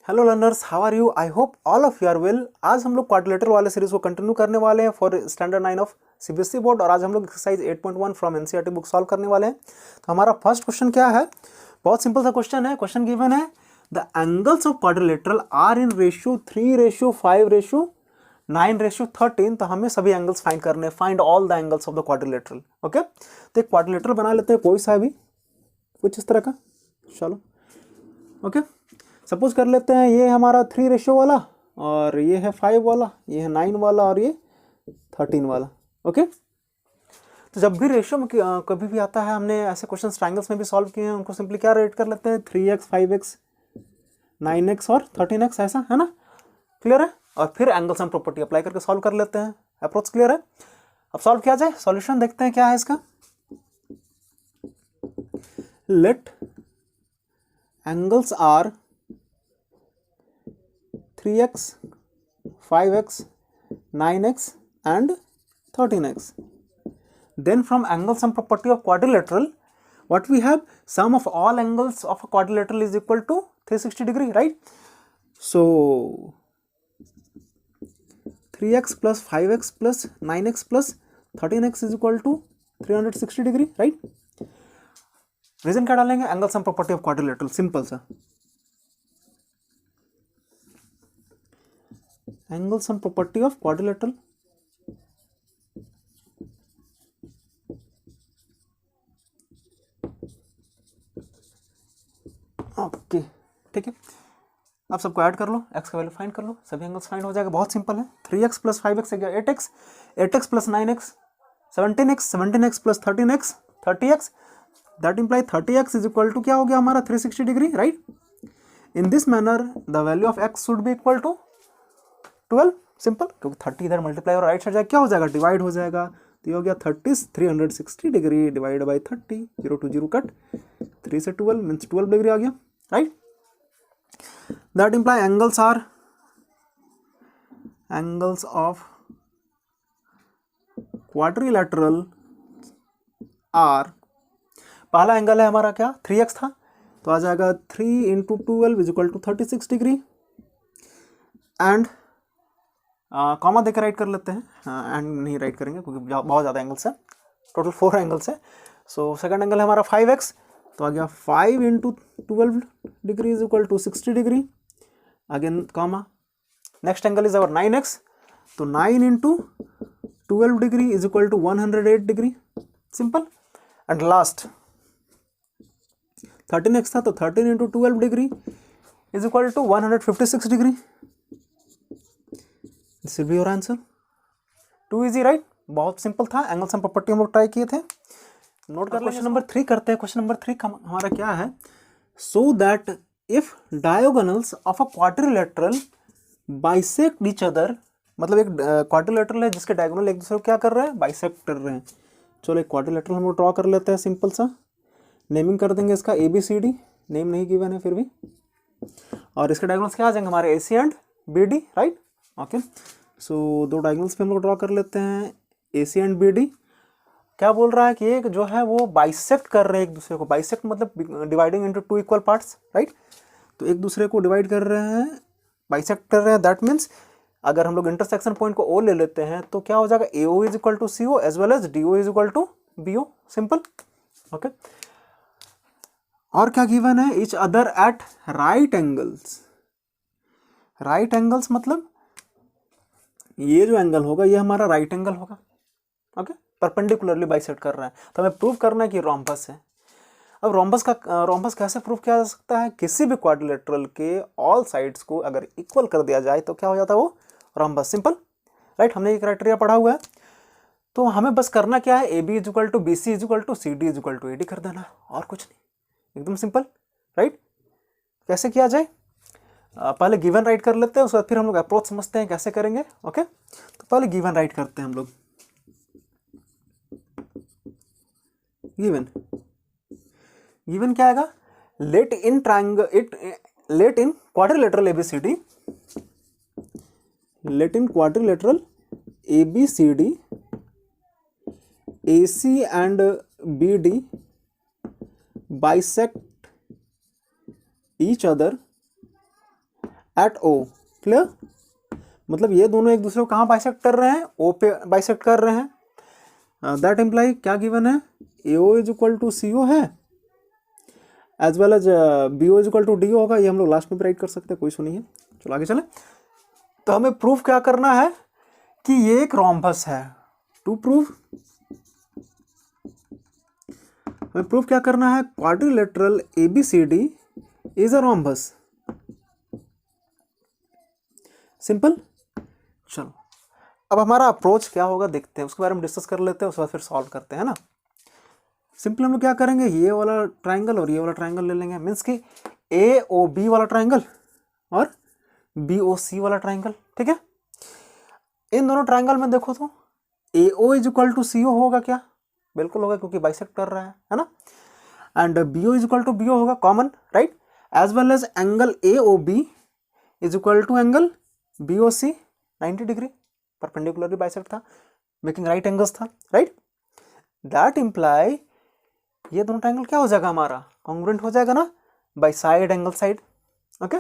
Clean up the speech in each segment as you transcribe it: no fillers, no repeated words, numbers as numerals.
Hello learners, how are I hope all of you are well. आज हम लोग quadrilateral वाले सीरीज को कंटिन्यू करने वाले हैं for standard 9 of CBSE board. और आज हम लोग exercise 8.1 from NCERT book solve करने वाले हैं। तो हमारा फर्स्ट क्वेश्चन क्या है? बहुत सिंपल सा क्वेश्चन है। क्वेश्चन गिवन है the angles of quadrilateral are in ratio 3:5:9:13। तो हमें सभी एंगल्स फाइंड करने, find all the angles of the quadrilateral. Okay, तो एक क्वाड्रिलेटरल बना लेते हैं कोई सा भी, कुछ इस तरह का। चलो ओके, सपोज कर लेते हैं ये हमारा 3 वाला, और ये है 5 वाला, ये है 9 वाला, और ये 13 वाला। ओके, तो जब भी रेशियो में कभी भी आता है, हमने ऐसे क्वेश्चन ट्रायंगल्स में भी सॉल्व किए हैं, उनको सिंपली क्या रेट कर लेते हैं, 3x 5x 9x और 13x, ऐसा है ना। क्लियर है? और फिर एंगल सम प्रॉपर्टी अप्लाई करके सॉल्व कर लेते हैं। अप्रोच क्लियर है? अब सॉल्व किया जाए। सॉल्यूशन देखते हैं क्या है इसका। Let angles are 3x 5x 9x and 13x. Then from angle sum property of quadrilateral, what we have, sum of all angles of a quadrilateral is equal to 360 degree, right? So 3x plus 5x plus 9x plus 13x is equal to 360 degree, right? Reason क्या डालेंगे? Angle sum property of quadrilateral, simple सा angle sum property of quadrilateral. Okay, ठीक है। अब सबको add कर लो, x का वैल्यू फाइंड कर लो, सभी एंगल्स फाइंड हो जाएगा। बहुत सिंपल है। 3x प्लस 5x है 8x, 8x plus 9x 17x, 17x plus 13x 30x। That imply 30x is equal to क्या हो गया हमारा 360 degree, right. In this manner the value of x should be equal to 12। Simple, क्योंकि 30 इधर multiply और right side जाएगा, क्या हो जाएगा, डिवाइड हो जाएगा। तो ये हो गया 360 degree divide by 30, 0 to 0 cut, 3 से 12 मीन्स 12 डिग्री आ गया, right. That imply angles are, angles of quadrilateral are, पहला एंगल है हमारा क्या, 3x था, तो आ जाएगा 3 into 12 is equal to 36 degree. And comma देकर राइट कर लेते हैं, एंड नहीं राइट करेंगे क्योंकि बहुत ज़्यादा एंगल्स है, टोटल 4 एंगल्स है। सो सेकंड एंगल है हमारा 5x, तो आ गया 5 into 12 degree is equal to 60 degree, again comma. Next angle is our 9x, तो 9 into 12 degree is equal to 108 degree, simple. And last 13x था, तो 13 into 12 degree is equal to 156 degree. This will be your answer. Too easy, right. बहुत simple था। Angle sum property हम लोग try किए थे। Note कर लेंगे। क्वेश्चन नंबर 3 करते हैं। क्वेश्चन नंबर 3 हमारा क्या है, so that if diagonals of a quadrilateral bisect each other, मतलब एक क्वाड्रिलेटरल है जिसके डायगोनल एक दूसरे को क्या कर रहे हैं, बाइसेक्ट कर रहे हैं। चलो एक क्वाड्रिलेटरल हम लोग ड्रॉ कर लेते हैं, सिंपल सा। नेमिंग कर देंगे इसका ABCD, नेम नहीं गिवन है फिर भी। और इसके डायगोनल्स क्या आ जाएंगे हमारे AC and BD, right. Okay, so दो डायगोनल्स पे हम लोग ड्रॉ कर लेते हैं, AC एंड BD। क्या बोल रहा है कि एक जो है वो बाइसेक्ट कर रहे हैं एक दूसरे को। बाइसेक्ट मतलब dividing into 2 equal parts, right. तो एक दूसरे को डिवाइड कर रहे हैं, बाइसेक्ट कर रहे हैं। दैट मीन्स अगर हम लोग इंटरसेक्शन पॉइंट को O ले लेते हैं तो क्या हो जाएगा, AO is equal to CO as well as DO is equal to BO, simple. Okay, और क्या गिवन है, each other at right angles. Right angles मतलब ये जो एंगल होगा ये हमारा राइट एंगल होगा। ओके, परपेंडिकुलरली बाइसेक्ट कर रहा है, तो हमें प्रूव करना है कि रोम्बस है। अब रोम्बस कैसे प्रूव किया जा सकता है, किसी भी क्वाड्रिलेटरल के ऑल साइड्स को अगर इक्वल कर दिया जाए तो क्या हो जाता है, वो रोम्बस, सिंपल, राइट। हमने ये क्राइटेरिया पढ़ा हुआ है। तो हमें बस करना क्या है, AB is equal to BC is equal to CD is equal to AD कर देना, और कुछ नहीं, एकदम सिंपल, राइट। कैसे किया जाए, पहले गिवन राइट कर लेते हैं, उसके बाद फिर हम लोग अप्रोच समझते हैं कैसे करेंगे। ओके, तो पहले गिवन राइट करते हैं हम लोग। गिवन क्या आएगा, let in quadrilateral ABCD, let in quadrilateral ABCD AC and BD bisect each other at O, clear? मतलब ये दोनों एक दूसरे को कहाँ बाइसेक्ट कर रहे हैं? ओ पे बाइसेक्ट कर रहे हैं। दैट इम्प्लाई क्या गिवन है? AO is equal to CO है, as well as BO is equal to DO होगा। ये हम लोग लास्ट में भी राइट कर सकते हैं, कोई इशू नहीं है। चलो आगे चले। तो हमें प्रूफ क्या करना है कि ये एक रोम्बस है। टू प्रूफ हमें प्रूफ क्या करना है? Quadrilateral ABCD is a rhombus. Simple. चलो अब हमारा अप्रोच क्या होगा देखते हैं, उसके बारे में डिस्कस कर लेते हैं, उसके बाद फिर सॉल्व करते हैं ना। सिंपल हम लोग क्या करेंगे, ये वाला ट्राइंगल और ये वाला ट्राइंगल ले लेंगे, मीन्स कि AOB वाला ट्राइंगल और BOC वाला ट्राइंगल, ठीक है। इन दोनों ट्राइंगल में देखो तो AO is equal to CO होगा क्या? बिल्कुल होगा, क्योंकि बाइसेक्ट कर रहा है ना। And BO is equal to BO होगा, common, right. As well as angle AOB is equal to angle BOC, 90 degree perpendicularly bisect था, मेकिंग राइट एंगल्स था, राइट। दैट इम्प्लाई ये दोनों ट्राइंगल क्या हो जाएगा हमारा? कॉन्ग्रुएंट हो जाएगा ना, by side angle side, okay.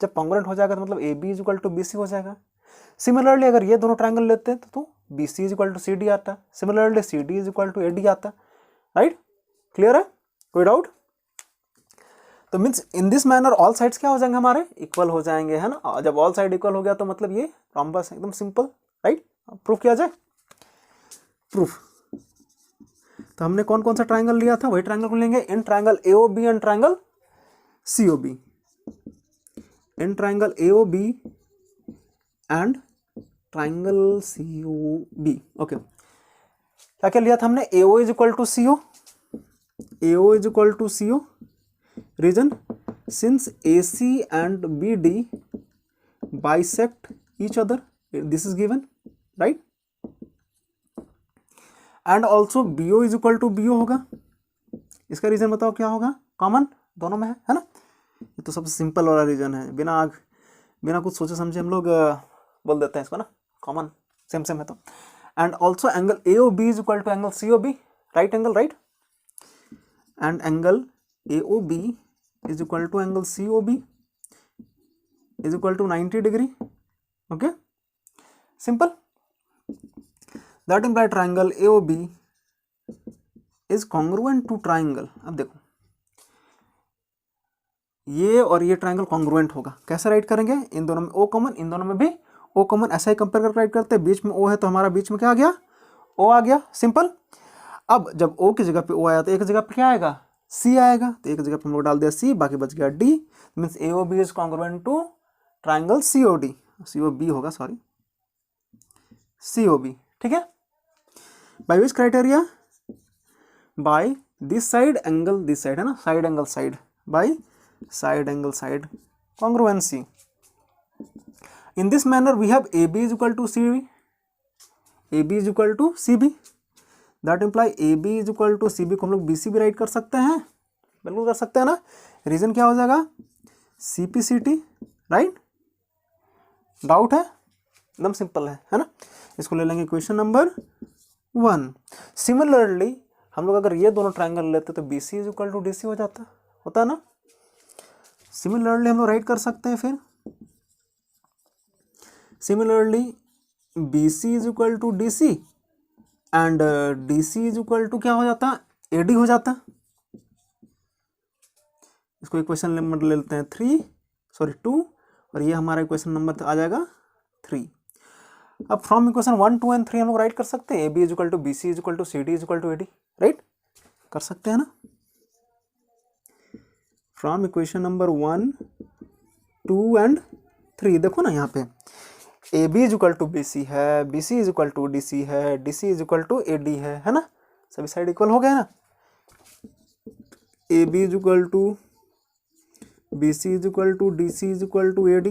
जब कॉन्ग्रुएंट हो जाएगा तो मतलब AB is equal to BC हो जाएगा। सिमिलरली अगर ये दोनों ट्राइंगल लेते हैं तो BC is equal to CD आता है, similarly CD is equal to AD आता है, राइट। क्लियर है? कोई डाउट? तो means in this manner all sides क्या हो जाएंगे हमारे? इक्वल हो जाएंगे, है ना। जब ऑल साइड इक्वल हो गया तो मतलब ये रोम्बस एकदम सिंपल, राइट। प्रूफ किया जाए। प्रूफ तो हमने कौन कौन सा ट्राइंगल लिया था, वही ट्राइंगल को लेंगे। In triangle AOB and triangle COB, in triangle AOB and triangle COB, okay. क्या क्या लिया था हमने? AO is equal to CO, AO is equal to CO, reason since AC and BD bisect each other, this is given, right। And also BO is equal to BO होगा। इसका reason बताओ क्या होगा? कॉमन दोनों में है ना। ये तो सबसे सिंपल वाला रीजन है, बिना कुछ सोचे समझे हम लोग बोल देते हैं इसको ना, कॉमन सेम सेम है तो। And also angle AOB is equal to angle COB, right angle, right. And angle AOB is equal to angle COB is equal to 90 degree, okay, simple. That imply triangle AOB is congruent to triangle. अब देखो ये और ये triangle congruent होगा, कैसे right करेंगे? इन दोनों में O कॉमन, इन दोनों में भी O कॉमन, ऐसा ही कंपेयर करके राइट करते हैं। बीच में O है तो हमारा बीच में क्या आ गया? O आ गया, सिंपल। अब जब O की जगह पे O आया तो एक जगह पे क्या आएगा? C आएगा, तो एक जगह पे हम लोग डाल दिया C, बाकी बच गया D। Means AOB is congruent to triangle COB होगा, सॉरी, COB, ठीक है। By which criteria? By this side angle this side, है ना, side angle side, by side angle side congruency। In this manner we have AB is equal to CB, AB is equal to CB, that imply AB is equal to CB को हम लोग BC भी right कर सकते हैं, बिल्कुल कर सकते हैं ना। रीजन क्या हो जाएगा? CPCT, right. डाउट है? एकदम सिंपल है ना। इसको ले लेंगे क्वेश्चन नंबर 1। सिमिलरली हम लोग अगर ये दोनों ट्राइंगल लेते तो BC is equal to DC हो जाता, होता है ना। सिमिलरली हम लोग राइट कर सकते हैं फिर, similarly BC is equal to DC and DC is equal to क्या हो जाता? AD हो जाता। इसको इक्वेशन नंबर ले लेते हैं 2, और ये हमारा इक्वेशन नंबर आ जाएगा 3। अब फ्रॉम इक्वेशन 1, 2 एंड 3 हम लोग राइट कर सकते हैं AB is equal to BC is equal to CD is equal to AD, write कर सकते हैं ना। फ्रॉम इक्वेशन नंबर 1, 2 एंड 3 देखो ना, यहाँ पे AB is equal to BC है, BC is equal to DC है, DC is equal to AD है ना। सभी साइड इक्वल हो गया ना। AB is equal to BC is equal to DC is equal to AD.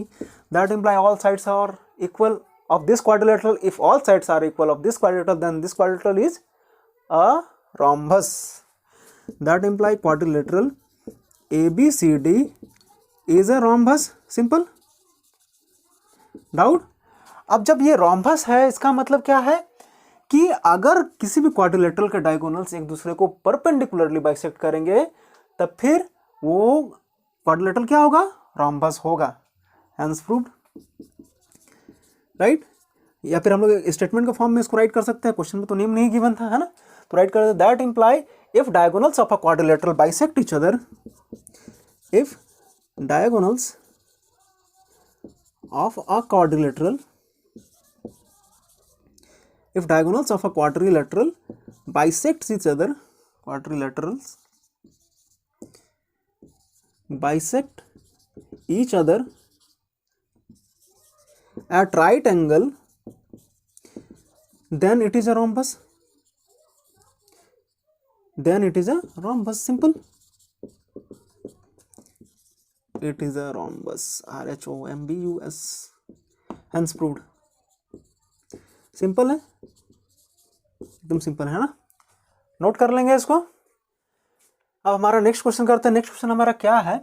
That imply all sides are equal of this quadrilateral. If all sides are equal of this quadrilateral, then this quadrilateral is a rhombus. That imply quadrilateral ABCD is a rhombus. Simple. Doubt? अब जब ये rhombus है, इसका मतलब क्या है कि अगर किसी भी क्वाड्रिलेटरल के डायगोनल्स एक दूसरे को परपेंडिकुलरली बाइसेक्ट करेंगे, तब फिर वो क्वाड्रिलेटरल क्या होगा? रोम्बस होगा, हैंस प्रूव्ड, राइट। या फिर हम लोग स्टेटमेंट के फॉर्म में इसको राइट कर सकते हैं, क्वेश्चन में तो नेम नहीं गिवन था, है ना, तो राइट कर देते that imply if diagonals of a quadrilateral bisect each other, if diagonals of a quadrilateral, if diagonals of a quadrilateral bisects each other, quadrilaterals bisect each other at right angle, then it is a rhombus, then it is a rhombus, simple, it is a rhombus, RHOMBUS, hence proved, simple है, एकदम simple है ना, note कर लेंगे इसको। अब हमारा next question करते हैं। नेक्स्ट क्वेश्चन हमारा क्या है,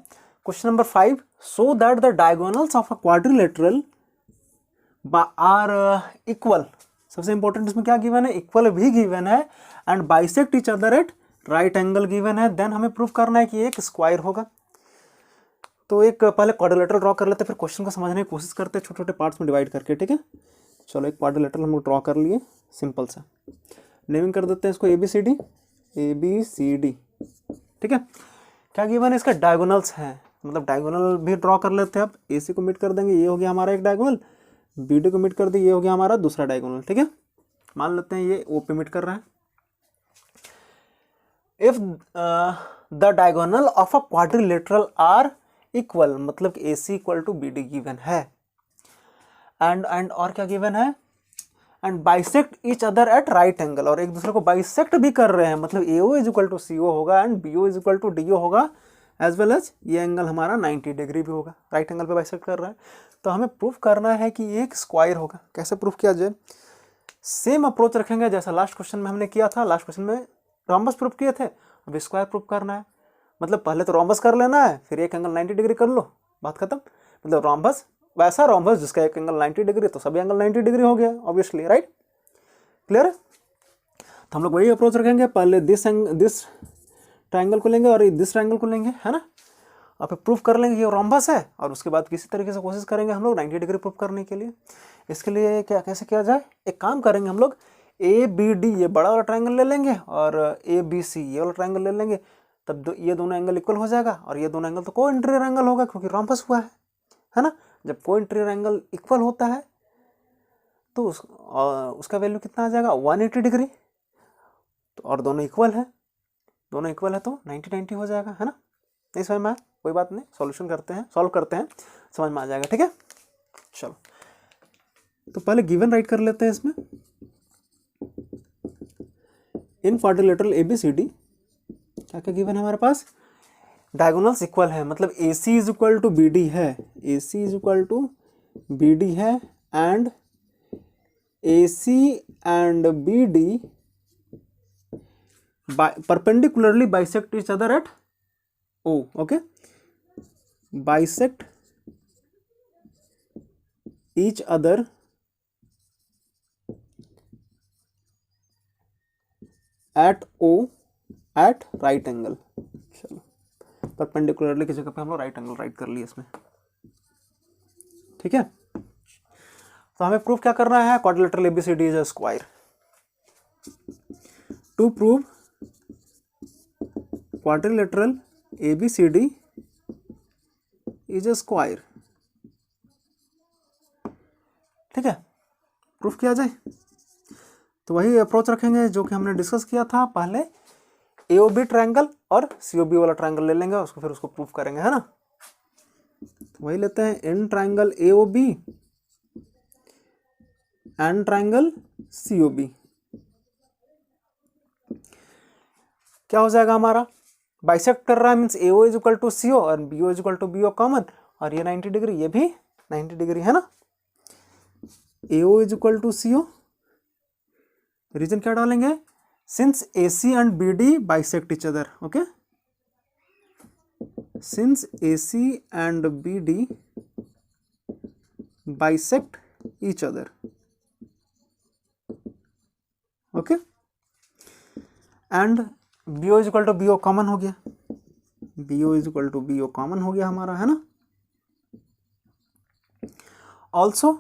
question number 5, so that the diagonals of a quadrilateral are equal, सबसे इंपॉर्टेंट इसमें क्या गिवन है, इक्वल भी गिवन है, and bisect each other at right angle given है, देन हमें प्रूव करना है कि एक स्क्वायर होगा। तो एक पहले क्वाड्रिलेटरल ड्रॉ कर लेते हैं, फिर क्वेश्चन को समझने की कोशिश करते हैं छोटे छोटे पार्ट्स में डिवाइड करके, ठीक है। चलो एक क्वाड्रिलेटरल हम लोग ड्रॉ कर लिए, सिंपल सा, नेमिंग कर देते हैं इसको ABCD, ABCD, ठीक है। क्या गिवन है, इसका डायगोनल्स हैं, मतलब डायगोनल भी ड्रॉ कर लेते हैं। अब AC को मिट कर देंगे, ये हो गया हमारा एक डायगोनल, BD को मिट कर दिए, ये हो गया हमारा दूसरा डायगोनल, ठीक है। मान लेते हैं ये O पे मिट कर रहा है। If the diagonal of a quadrilateral are equal, मतलब कि AC equal to BD given है, एंड और क्या गिवन है, and bisect each other at right angle, और एक दूसरे को बाइसेक्ट भी कर रहे हैं, मतलब AO is equal to CO होगा and BO is equal to DO होगा, एज वेल एज ये एंगल हमारा 90 डिग्री भी होगा, राइट एंगल पे बाइसेक्ट कर रहा है। तो हमें प्रूफ करना है कि ये एक स्क्वायर होगा। कैसे प्रूफ किया जाए, सेम अप्रोच रखेंगे जैसा लास्ट क्वेश्चन में हमने किया था। लास्ट क्वेश्चन में रोम्बस प्रूफ किए थे, अब स्क्वायर प्रूफ करना है, मतलब पहले तो रोम्बस कर लेना है, फिर एक एंगल 90 डिग्री कर लो, बात खत्म। मतलब रोम्बस, वैसा रोम्बस जिसका एक एंगल 90 डिग्री, तो सभी एंगल 90 डिग्री हो गया ऑब्वियसली, राइट, क्लियर है। तो हम लोग वही अप्रोच रखेंगे, पहले दिस ट्रायंगल को लेंगे और दिस ट्रायंगल को लेंगे, है ना, और फिर प्रूफ कर लेंगे ये रोम्बस है, और उसके बाद किसी तरीके से कोशिश करेंगे हम लोग 90 डिग्री प्रूफ करने के लिए। इसके लिए क्या कैसे किया जाए, एक काम करेंगे हम लोग, ABD ये बड़ा वाला ट्रायंगल ले लेंगे और ABC ये वाला ट्रायंगल ले लेंगे, तब ये दोनों एंगल इक्वल हो जाएगा, और ये दोनों एंगल तो को इंटीरियर एंगल होगा क्योंकि रोम्बस हुआ है ना। जब को इंटीरियर एंगल इक्वल होता है तो उसका वैल्यू कितना आ जाएगा, 180 डिग्री, तो और दोनों इक्वल है, दोनों इक्वल है तो 90-90 हो जाएगा, है ना। नहीं समझ में आया, कोई बात नहीं, सॉल्यूशन करते हैं, सॉल्व करते हैं, समझ में आ जाएगा, ठीक है। चलो तो पहले गिवन राइट कर लेते हैं इसमें, इन क्वाड्रिलेटरल ABCD क्या क्या गिवन है हमारे पास, डायगोनल्स इक्वल है, मतलब AC is equal to BD है, AC is equal to BD है, and AC and BD perpendicularly bisect each other at O, okay, bisect each other at O at right angle. चलो perpendicularly की जगह पे हम लोग राइट एंगल राइट कर लिए इसमें, ठीक है। तो हमें प्रूफ क्या करना है, quadrilateral ABCD is a square. To prove quadrilateral ABCD is a square, ठीक है, प्रूफ किया जाए। तो वही अप्रोच रखेंगे जो कि हमने डिस्कस किया था पहले, AOB ट्रायंगल और COB वाला ट्रायंगल ले लेंगे, उसको फिर उसको प्रूफ करेंगे, है ना। तो वही लेते हैं, in triangle AOB and triangle COB, क्या हो जाएगा हमारा, बाइसेक्ट कर रहा है means AO is equal to CO और BO is equal to BO common, और ये 90 डिग्री, ये भी 90 डिग्री, है ना। AO is equal to CO, reason क्या डालेंगे, since AC and BD bisect each other, okay, since AC and BD bisect each other, okay, and BO is equal to BO common हो गया, BO is equal to BO common हो गया हमारा, है ना। Also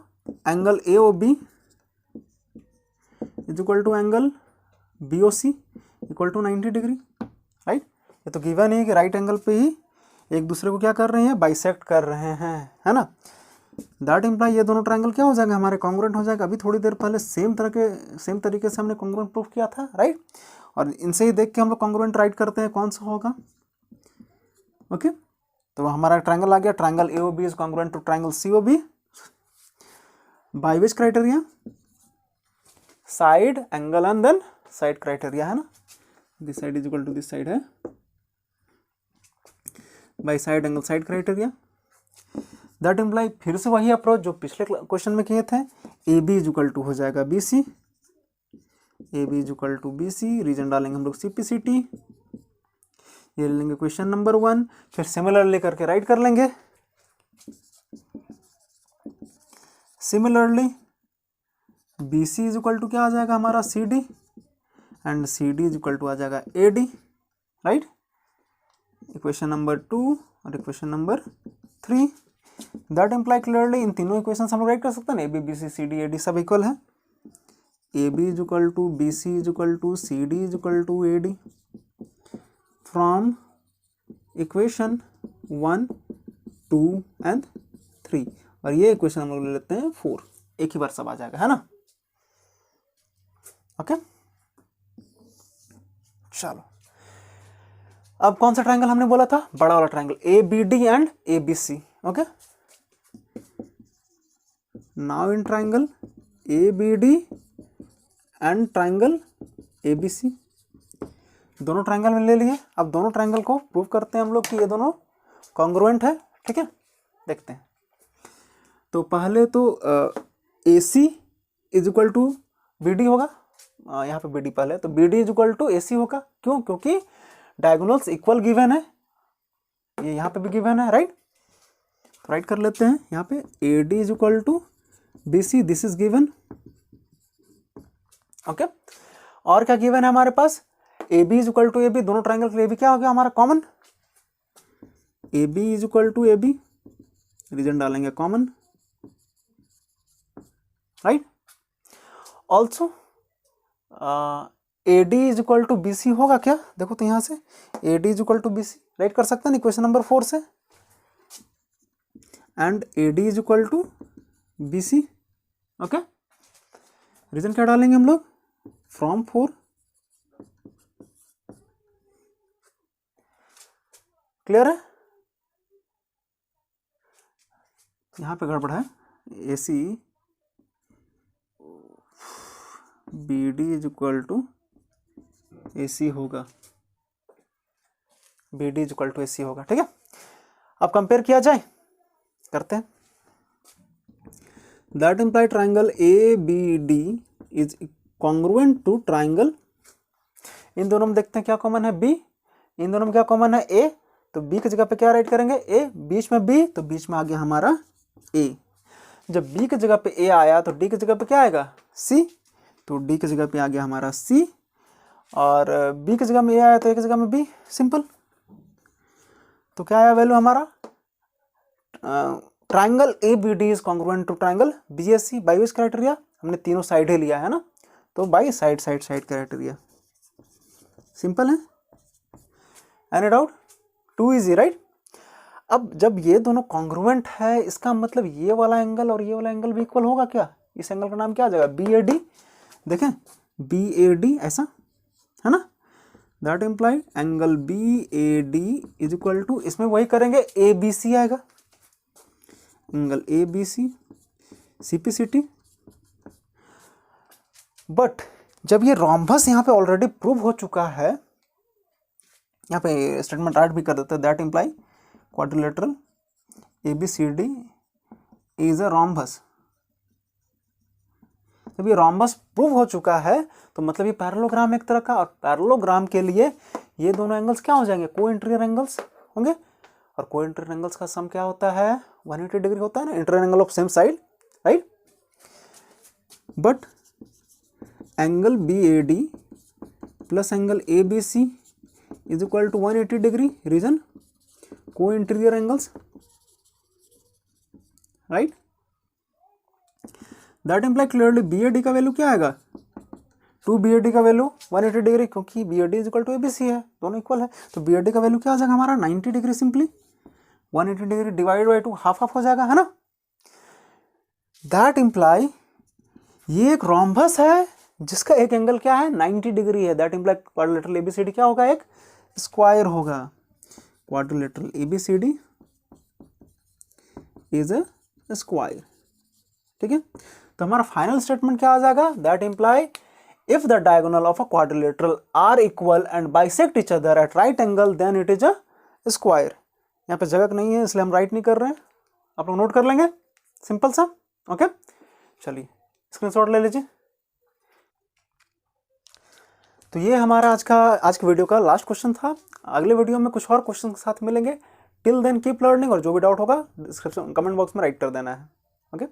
angle AOB is equal to angle BOC equal to 90 degree, right. ये तो given है कि राइट एंगल पे ही एक दूसरे को क्या कर रहे हैं, बाइसेक्ट कर रहे हैं, है ना। दैट इम्प्लाई ये दोनों ट्रायंगल क्या हो जाएगा, हमारे कॉन्ग्रुएंट हो जाएगा। अभी थोड़ी देर पहले सेम तरीके से हमने कॉन्ग्रुएंट प्रूफ किया था, राइट। और इनसे ही देख के हम लोग कॉन्ग्रुएंट राइट करते हैं, कौन सा होगा, ओके। तो हमारा ट्रायंगल आ गया, triangle AOB is congruent to triangle COB by which criteria, side angle and then side criteria, है ना। This side is equal to this side है by side angle side criteria. That imply फिर से वही approach जो पिछले question में किए थे, AB इज इक्वल टू हो जाएगा BC, AB is equal to BC, reason डालेंगे हम लोग CPCT, ये ले लेंगे क्वेश्चन नंबर 1। फिर सिमिलरली करके राइट कर लेंगे। Similarly BC is equal to क्या आ जाएगा हमारा CD and CD is equal to आ जाएगा AD, राइट। इक्वेशन नंबर 2 और equation number 3। That imply clearly इन तीनों इक्वेशन हम लोग राइट कर सकते हैं ना, AB BC CD AD सब इक्वल है। AB is equal to BC is equal to CD is equal to AD from equation 1 2 and 3। और ये इक्वेशन हम लोग ले लेते हैं 4, एक ही बार सब आ जाएगा, है ना। ओके चलो, अब कौन सा ट्रायंगल हमने बोला था, बड़ा वाला triangle ABD and ABC, okay. Now in triangle ABD and triangle ABC, दोनों ट्रायंगल में ले लिए। अब दोनों ट्रायंगल को प्रूव करते हैं हम लोग कि ये दोनों कॉन्ग्रुएंट है, ठीक है। देखते हैं, तो पहले तो AC is equal to BD होगा, यहाँ पे BD पहले, तो BD is equal to AC होगा। क्यों, क्योंकि डायगोनल्स इक्वल गिवन है, ये यहाँ पे भी गिवन है, राइट। तो राइट कर लेते हैं यहाँ पे AD is equal to BC, this is given, okay. और क्या गिवन है हमारे पास, AB is equal to AB, दोनों ट्रायंगल के लिए भी क्या हो गया हमारा common, AB is equal to AB, reason डालेंगे common, right. Also AD is equal to BC होगा क्या, देखो तो यहाँ से AD is equal to BC write कर सकते हैं ना इक्वेशन नंबर 4 से, and AD is equal to BC, okay. Reason क्या डालेंगे हम लोग, फ्रॉम 4, क्लियर है। यहाँ पे गड़बड़ है, AC BD is equal to AC होगा, BD is equal to AC होगा, ठीक है। अब कंपेयर किया जाए, करते हैं। That imply triangle ABD is congruent to triangle, इन दोनों में देखते हैं क्या कॉमन है, B, इन दोनों में क्या कॉमन है, A, तो B की जगह पे क्या राइट करेंगे, A, बीच में B, तो बीच में आ गया हमारा A। जब B की जगह पे A आया तो D की जगह पे क्या आएगा, C, तो D की जगह पे आ गया हमारा C, और B की जगह में A आया तो A की जगह में B, सिंपल। तो क्या आया वैल्यू हमारा, triangle ABD is congruent to triangle BAC by which criteria, हमने तीनों साइड ही लिया है ना, तो by side side side criteria, simple है। Any doubt, too easy, right. अब जब ये दोनों कॉन्ग्रुएंट है, इसका मतलब ये वाला एंगल और ये वाला एंगल भी इक्वल होगा क्या, इस एंगल का नाम क्या आ जाएगा, BAD, देखें BAD ऐसा है ना। That imply angle BAD is equal to, इसमें वही करेंगे ABC आएगा, एंगल ABC CPCT। बट जब ये रोम्बस यहाँ पे ऑलरेडी प्रूव हो चुका है, यहाँ पे स्टेटमेंट ऐड भी कर देते हैं, that imply quadrilateral ABCD is a rhombus. जब ये रोम्बस प्रूव हो चुका है तो मतलब ये पैरेललोग्राम एक तरह का, और पैरेललोग्राम के लिए ये दोनों एंगल्स क्या हो जाएंगे, को इंटीरियर एंगल्स होंगे, और को इंटीरियर एंगल्स का सम क्या होता है, 180 डिग्री होता है ना, interior angle of same side, right. But angle BAD plus angle ABC is equal to 180 degree, reason को interior angles, right. That imply clearly B A D का वैल्यू क्या आएगा, 2 बी ए डी का वैल्यू 180 डिग्री, क्योंकि B A D is equal to A B C है, दोनों इक्वल है, तो बी ए डी का वैल्यू क्या आ जाएगा हमारा 90 degree, simply 180 degree divide by 2 half half हो जाएगा, है ना। दैट इम्प्लाई ये एक रोम्बस है जिसका एक एंगल क्या है 90 डिग्री है, दैट इम्प्लाई क्वाड्रिलेटरल एबीसीडी क्या होगा, एक स्क्वायर होगा, quadrilateral A B C D is a square, ठीक है। तो हमारा फाइनल स्टेटमेंट क्या आ जाएगा, that imply if the diagonal of a quadrilateral are equal and bisect each other at right angle then it is a square. यहाँ पे जगह नहीं है इसलिए हम राइट नहीं कर रहे हैं, आप लोग नोट कर लेंगे, सिंपल सा, ओके। चलिए स्क्रीनशॉट ले लीजिए। तो ये हमारा आज की वीडियो का लास्ट क्वेश्चन था। अगले वीडियो में कुछ और क्वेश्चन के साथ मिलेंगे। टिल देन कीप लर्निंग, और जो भी डाउट होगा डिस्क्रिप्शन कमेंट बॉक्स में राइट कर देना है, ओके।